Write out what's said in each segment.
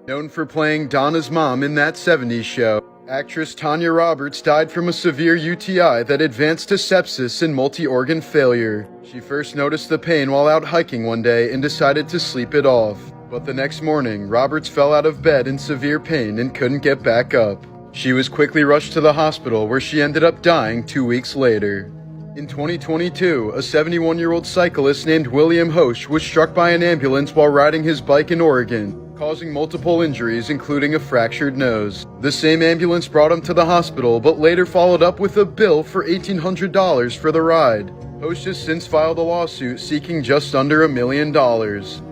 Known for playing Donna's mom in That 70s Show, actress Tanya Roberts died from a severe UTI that advanced to sepsis and multi-organ failure. She first noticed the pain while out hiking one day and decided to sleep it off. But the next morning, Roberts fell out of bed in severe pain and couldn't get back up. She was quickly rushed to the hospital where she ended up dying 2 weeks later. In 2022, a 71-year-old cyclist named William Hosch was struck by an ambulance while riding his bike in Oregon, causing multiple injuries including a fractured nose. The same ambulance brought him to the hospital but later followed up with a bill for $1,800 for the ride. Hosch has since filed a lawsuit seeking just under $1 million.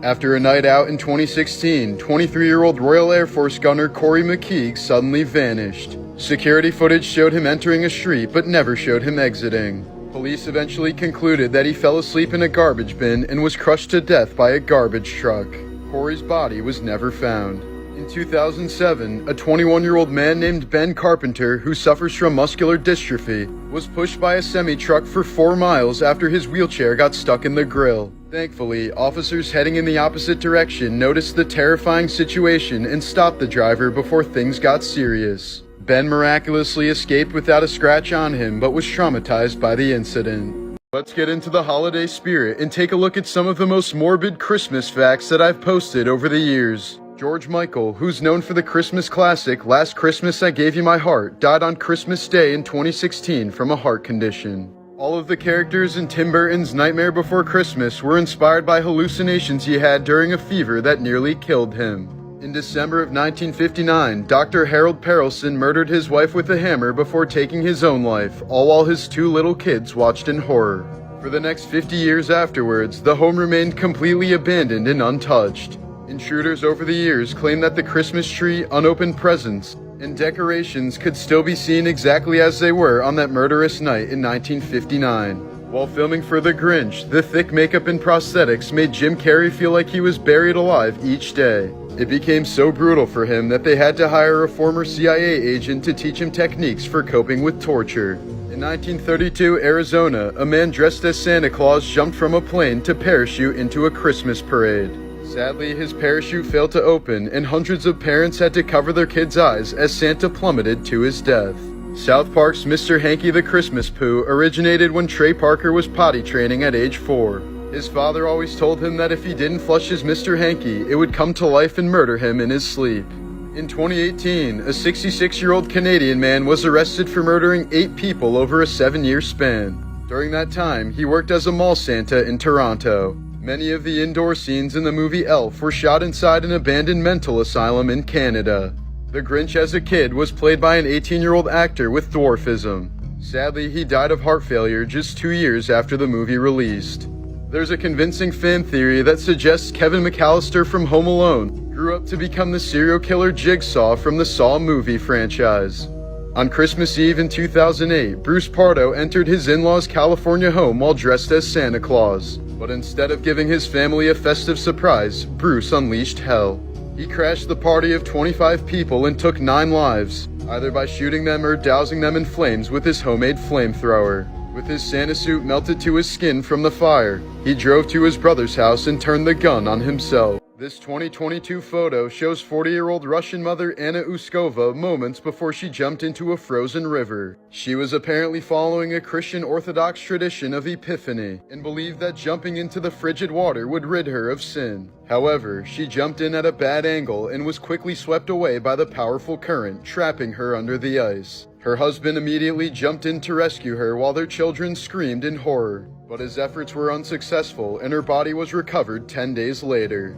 After a night out in 2016, 23-year-old Royal Air Force gunner Corey McKeague suddenly vanished. Security footage showed him entering a street but never showed him exiting. Police eventually concluded that he fell asleep in a garbage bin and was crushed to death by a garbage truck. Corey's body was never found. In 2007, a 21-year-old man named Ben Carpenter, who suffers from muscular dystrophy, was pushed by a semi-truck for 4 miles after his wheelchair got stuck in the grill. Thankfully, officers heading in the opposite direction noticed the terrifying situation and stopped the driver before things got serious. Ben miraculously escaped without a scratch on him, but was traumatized by the incident. Let's get into the holiday spirit and take a look at some of the most morbid Christmas facts that I've posted over the years. George Michael, who's known for the Christmas classic Last Christmas I Gave You My Heart, died on Christmas Day in 2016 from a heart condition. All of the characters in Tim Burton's Nightmare Before Christmas were inspired by hallucinations he had during a fever that nearly killed him. In December of 1959, Dr. Harold Perelson murdered his wife with a hammer before taking his own life, all while his 2 little kids watched in horror. For the next 50 years afterwards, the home remained completely abandoned and untouched. Intruders over the years claimed that the Christmas tree, unopened presents, and decorations could still be seen exactly as they were on that murderous night in 1959. While filming for The Grinch, the thick makeup and prosthetics made Jim Carrey feel like he was buried alive each day. It became so brutal for him that they had to hire a former CIA agent to teach him techniques for coping with torture. In 1932 Arizona, a man dressed as Santa Claus jumped from a plane to parachute into a Christmas parade. Sadly, his parachute failed to open, and hundreds of parents had to cover their kids' eyes as Santa plummeted to his death. South Park's Mr. Hanky the Christmas Pooh originated when Trey Parker was potty training at age 4. His father always told him that if he didn't flush his Mr. Hanky, it would come to life and murder him in his sleep. In 2018, a 66-year-old Canadian man was arrested for murdering 8 people over a 7-year span. During that time, he worked as a mall Santa in Toronto. Many of the indoor scenes in the movie Elf were shot inside an abandoned mental asylum in Canada. The Grinch as a kid was played by an 18-year-old actor with dwarfism. Sadly, he died of heart failure just 2 years after the movie released. There's a convincing fan theory that suggests Kevin McAllister from Home Alone grew up to become the serial killer Jigsaw from the Saw movie franchise. On Christmas Eve in 2008, Bruce Pardo entered his in-laws' California home while dressed as Santa Claus. But instead of giving his family a festive surprise, Bruce unleashed hell. He crashed the party of 25 people and took 9 lives, either by shooting them or dousing them in flames with his homemade flamethrower. With his Santa suit melted to his skin from the fire, he drove to his brother's house and turned the gun on himself. This 2022 photo shows 40-year-old Russian mother Anna Uskova moments before she jumped into a frozen river. She was apparently following a Christian Orthodox tradition of Epiphany and believed that jumping into the frigid water would rid her of sin. However, she jumped in at a bad angle and was quickly swept away by the powerful current, trapping her under the ice. Her husband immediately jumped in to rescue her while their children screamed in horror. But his efforts were unsuccessful and her body was recovered 10 days later.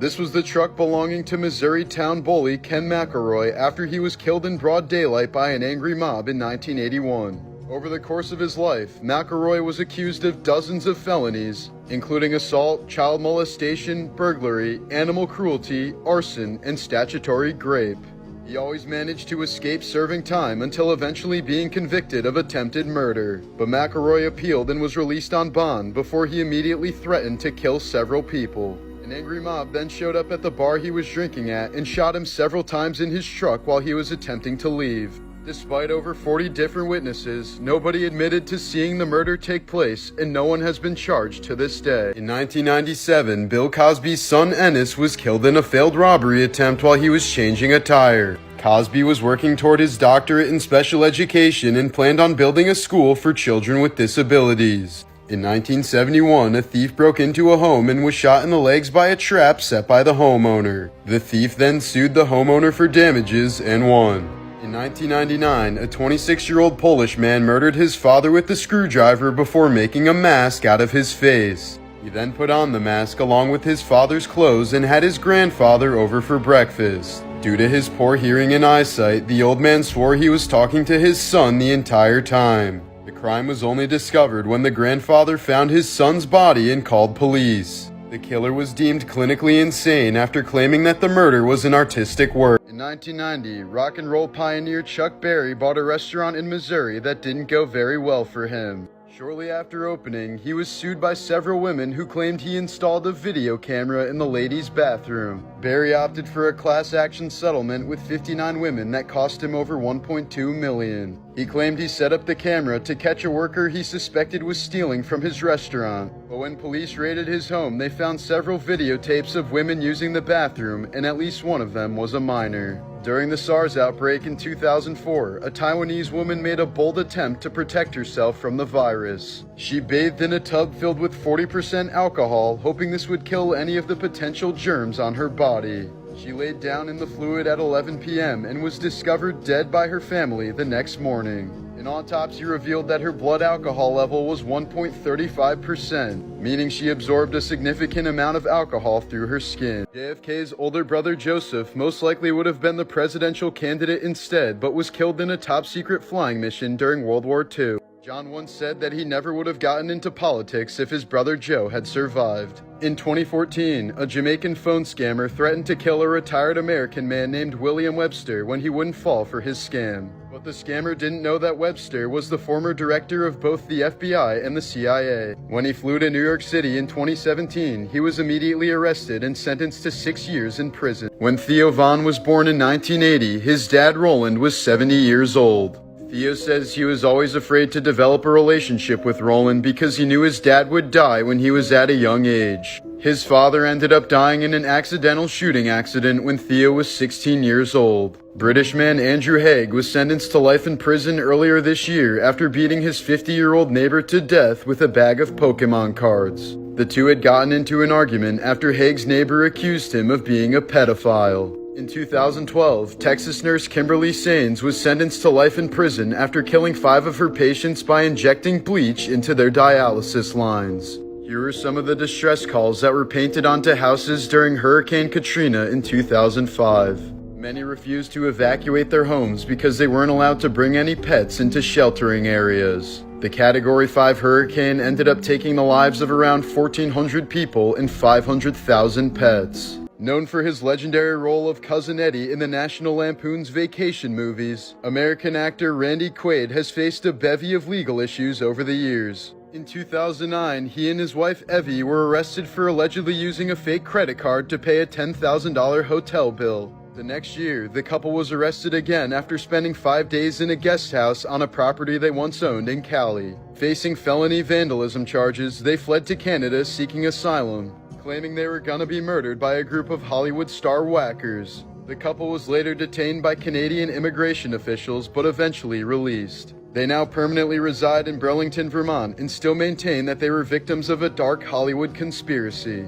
This was the truck belonging to Missouri town bully Ken McElroy after he was killed in broad daylight by an angry mob in 1981. Over the course of his life, McElroy was accused of dozens of felonies, including assault, child molestation, burglary, animal cruelty, arson, and statutory rape. He always managed to escape serving time until eventually being convicted of attempted murder, but McElroy appealed and was released on bond before he immediately threatened to kill several people. An angry mob then showed up at the bar he was drinking at and shot him several times in his truck while he was attempting to leave. Despite over 40 different witnesses, nobody admitted to seeing the murder take place, and no one has been charged to this day. In 1997, Bill Cosby's son Ennis was killed in a failed robbery attempt while he was changing a tire. Cosby was working toward his doctorate in special education and planned on building a school for children with disabilities. In 1971, a thief broke into a home and was shot in the legs by a trap set by the homeowner. The thief then sued the homeowner for damages and won. In 1999, a 26-year-old Polish man murdered his father with a screwdriver before making a mask out of his face. He then put on the mask along with his father's clothes and had his grandfather over for breakfast. Due to his poor hearing and eyesight, the old man swore he was talking to his son the entire time. The crime was only discovered when the grandfather found his son's body and called police. The killer was deemed clinically insane after claiming that the murder was an artistic work. In 1990, rock and roll pioneer Chuck Berry bought a restaurant in Missouri that didn't go very well for him. Shortly after opening, he was sued by several women who claimed he installed a video camera in the ladies' bathroom. Berry opted for a class action settlement with 59 women that cost him over $1.2 million. He claimed he set up the camera to catch a worker he suspected was stealing from his restaurant. But when police raided his home, they found several videotapes of women using the bathroom, and at least one of them was a minor. During the SARS outbreak in 2004, a Taiwanese woman made a bold attempt to protect herself from the virus. She bathed in a tub filled with 40% alcohol, hoping this would kill any of the potential germs on her body. She laid down in the fluid at 11 p.m. and was discovered dead by her family the next morning. An autopsy revealed that her blood alcohol level was 1.35%, meaning she absorbed a significant amount of alcohol through her skin. JFK's older brother Joseph most likely would have been the presidential candidate instead, but was killed in a top-secret flying mission during World War II. John once said that he never would have gotten into politics if his brother Joe had survived. In 2014, a Jamaican phone scammer threatened to kill a retired American man named William Webster when he wouldn't fall for his scam. But the scammer didn't know that Webster was the former director of both the FBI and the CIA. When he flew to New York City in 2017, he was immediately arrested and sentenced to 6 years in prison. When Theo Von was born in 1980, his dad Roland was 70 years old. Theo says he was always afraid to develop a relationship with Roland because he knew his dad would die when he was at a young age. His father ended up dying in an accidental shooting accident when Theo was 16 years old. British man Andrew Haig was sentenced to life in prison earlier this year after beating his 50-year-old neighbor to death with a bag of Pokemon cards. The two had gotten into an argument after Haig's neighbor accused him of being a pedophile. In 2012, Texas nurse Kimberly Sains was sentenced to life in prison after killing 5 of her patients by injecting bleach into their dialysis lines. Here are some of the distress calls that were painted onto houses during Hurricane Katrina in 2005. Many refused to evacuate their homes because they weren't allowed to bring any pets into sheltering areas. The Category 5 hurricane ended up taking the lives of around 1,400 people and 500,000 pets. Known for his legendary role of Cousin Eddie in the National Lampoon's Vacation movies, American actor Randy Quaid has faced a bevy of legal issues over the years. In 2009, he and his wife Evie were arrested for allegedly using a fake credit card to pay a $10,000 hotel bill. The next year, the couple was arrested again after spending 5 days in a guest house on a property they once owned in Cali. Facing felony vandalism charges, they fled to Canada seeking asylum, claiming they were gonna be murdered by a group of Hollywood star whackers. The couple was later detained by Canadian immigration officials but eventually released. They now permanently reside in Burlington, Vermont, and still maintain that they were victims of a dark Hollywood conspiracy.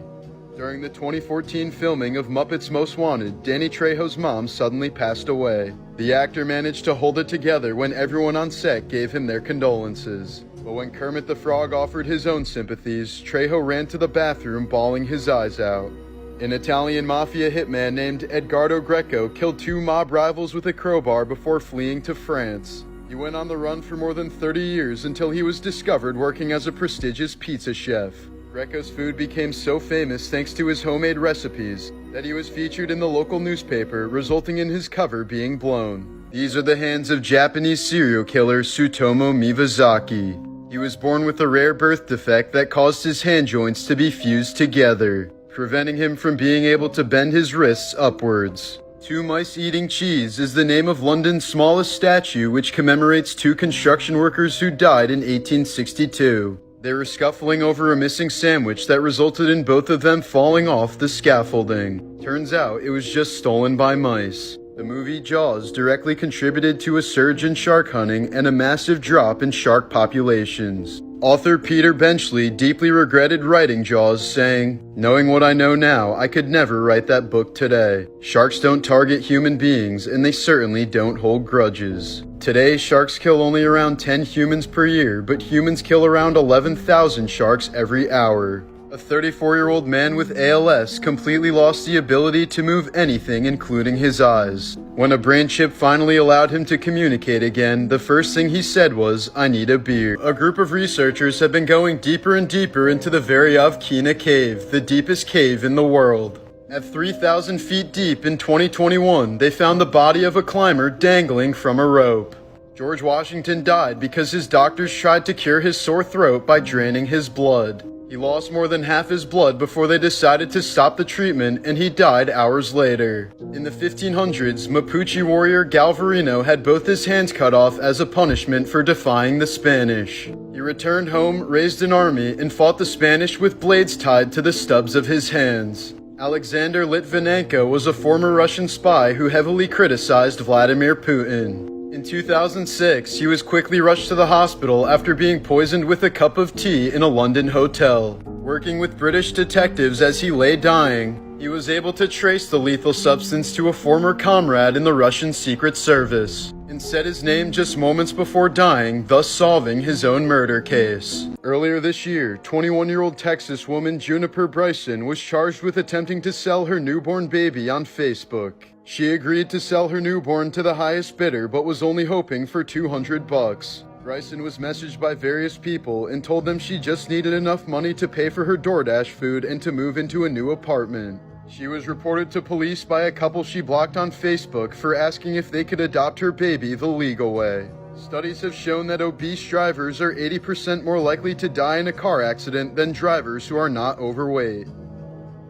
During the 2014 filming of Muppets Most Wanted, Danny Trejo's mom suddenly passed away. The actor managed to hold it together when everyone on set gave him their condolences. But when Kermit the Frog offered his own sympathies, Trejo ran to the bathroom bawling his eyes out. An Italian mafia hitman named Edgardo Greco killed 2 mob rivals with a crowbar before fleeing to France. He went on the run for more than 30 years until he was discovered working as a prestigious pizza chef. Greco's food became so famous thanks to his homemade recipes that he was featured in the local newspaper, resulting in his cover being blown. These are the hands of Japanese serial killer Tsutomu Miyazaki. He was born with a rare birth defect that caused his hand joints to be fused together, preventing him from being able to bend his wrists upwards. Two Mice Eating Cheese is the name of London's smallest statue, which commemorates two construction workers who died in 1862. They were scuffling over a missing sandwich that resulted in both of them falling off the scaffolding. Turns out it was just stolen by mice. The movie Jaws directly contributed to a surge in shark hunting and a massive drop in shark populations. Author Peter Benchley deeply regretted writing Jaws, saying, "Knowing what I know now, I could never write that book today. Sharks don't target human beings, and they certainly don't hold grudges." Today, sharks kill only around 10 humans per year, but humans kill around 11,000 sharks every hour. A 34-year-old man with ALS completely lost the ability to move anything, including his eyes. When a brain chip finally allowed him to communicate again, the first thing he said was, "I need a beer." A group of researchers have been going deeper and deeper into the Veryovkina Cave, the deepest cave in the world. At 3,000 feet deep in 2021, they found the body of a climber dangling from a rope. George Washington died because his doctors tried to cure his sore throat by draining his blood. He lost more than half his blood before they decided to stop the treatment, and he died hours later. In the 1500s, Mapuche warrior Galvarino had both his hands cut off as a punishment for defying the Spanish. He returned home, raised an army, and fought the Spanish with blades tied to the stubs of his hands. Alexander Litvinenko was a former Russian spy who heavily criticized Vladimir Putin. In 2006, he was quickly rushed to the hospital after being poisoned with a cup of tea in a London hotel. Working with British detectives as he lay dying, he was able to trace the lethal substance to a former comrade in the Russian Secret Service, and said his name just moments before dying, thus solving his own murder case. Earlier this year, 21-year-old Texas woman Juniper Bryson was charged with attempting to sell her newborn baby on Facebook. She agreed to sell her newborn to the highest bidder, but was only hoping for $200. Bryson was messaged by various people and told them she just needed enough money to pay for her DoorDash food and to move into a new apartment. She was reported to police by a couple she blocked on Facebook for asking if they could adopt her baby the legal way. Studies have shown that obese drivers are 80% more likely to die in a car accident than drivers who are not overweight.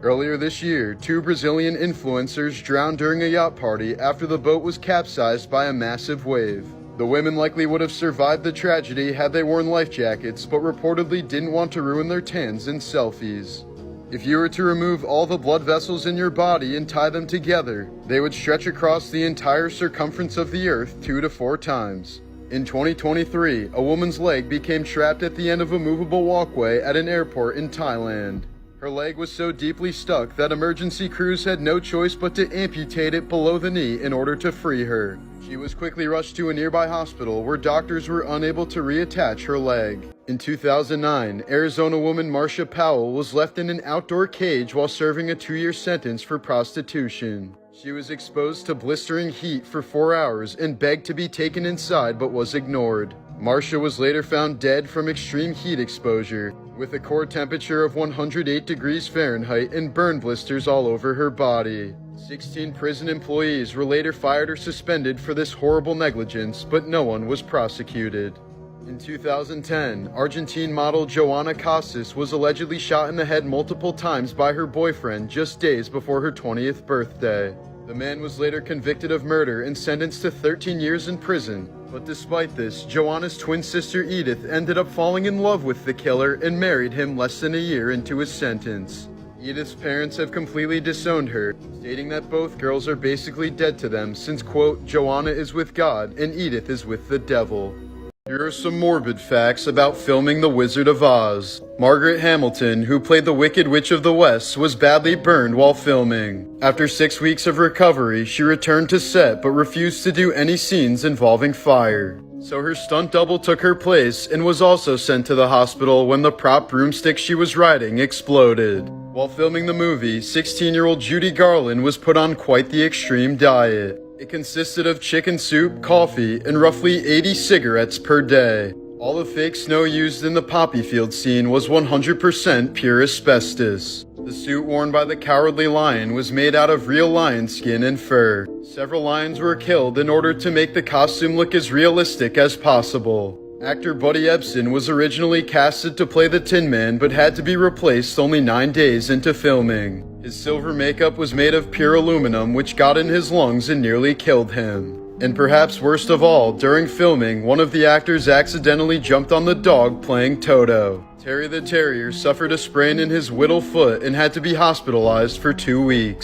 Earlier this year, two Brazilian influencers drowned during a yacht party after the boat was capsized by a massive wave. The women likely would have survived the tragedy had they worn life jackets, but reportedly didn't want to ruin their tans in selfies. If you were to remove all the blood vessels in your body and tie them together, they would stretch across the entire circumference of the earth 2 to 4 times. In 2023, a woman's leg became trapped at the end of a movable walkway at an airport in Thailand. Her leg was so deeply stuck that emergency crews had no choice but to amputate it below the knee in order to free her. She was quickly rushed to a nearby hospital where doctors were unable to reattach her leg. In 2009, Arizona woman Marcia Powell was left in an outdoor cage while serving a 2-year sentence for prostitution. She was exposed to blistering heat for 4 hours and begged to be taken inside but was ignored. Marcia was later found dead from extreme heat exposure, with a core temperature of 108 degrees Fahrenheit and burn blisters all over her body. 16 prison employees were later fired or suspended for this horrible negligence, but no one was prosecuted. In 2010, Argentine model Joana Casas was allegedly shot in the head multiple times by her boyfriend just days before her 20th birthday. The man was later convicted of murder and sentenced to 13 years in prison. But despite this, Joanna's twin sister Edith ended up falling in love with the killer and married him less than a year into his sentence. Edith's parents have completely disowned her, stating that both girls are basically dead to them since, quote, Joanna is with God and Edith is with the devil. Here are some morbid facts about filming The Wizard of Oz. Margaret Hamilton, who played the Wicked Witch of the West, was badly burned while filming. After 6 weeks of recovery, she returned to set but refused to do any scenes involving fire. So her stunt double took her place and was also sent to the hospital when the prop broomstick she was riding exploded. While filming the movie, 16-year-old Judy Garland was put on quite the extreme diet. It consisted of chicken soup, coffee, and roughly 80 cigarettes per day. All the fake snow used in the poppy field scene was 100% pure asbestos. The suit worn by the Cowardly Lion was made out of real lion skin and fur. Several lions were killed in order to make the costume look as realistic as possible. Actor Buddy Ebsen was originally casted to play the Tin Man, but had to be replaced only 9 days into filming. His silver makeup was made of pure aluminum, which got in his lungs and nearly killed him. And perhaps worst of all, during filming, one of the actors accidentally jumped on the dog playing Toto. Terry the Terrier suffered a sprain in his whittle foot and had to be hospitalized for 2 weeks.